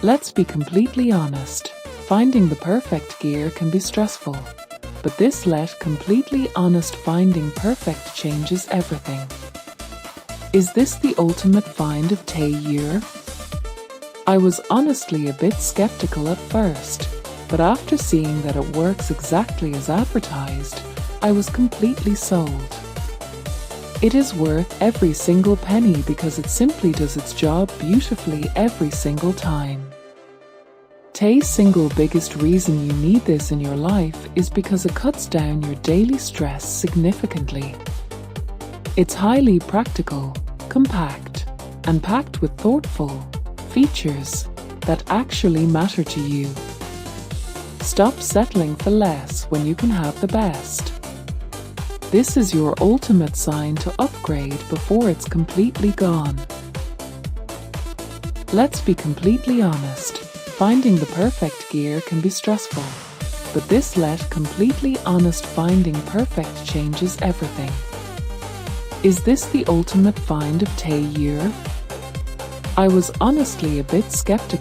Let's be completely honest. Finding the perfect gear can be stressful, but this let completely honest finding perfect changes everything. Is this the ultimate find of XiR? I was honestly a bit skeptical at first, but after seeing that it works exactly as advertised, I was completely sold. It is worth every single penny because it simply does its job beautifully every single time. XiR's single biggest reason you need this in your life is because it cuts down your daily stress significantly. It's highly practical, compact, and packed with thoughtful features that actually matter to you. Stop settling for less when you can have the best. This is your ultimate sign to upgrade before it's completely gone. Let's be completely honest. Finding the perfect gear can be stressful, but this let completely honest finding perfect changes everything. Is this the ultimate find of XiR? I was honestly a bit skeptical.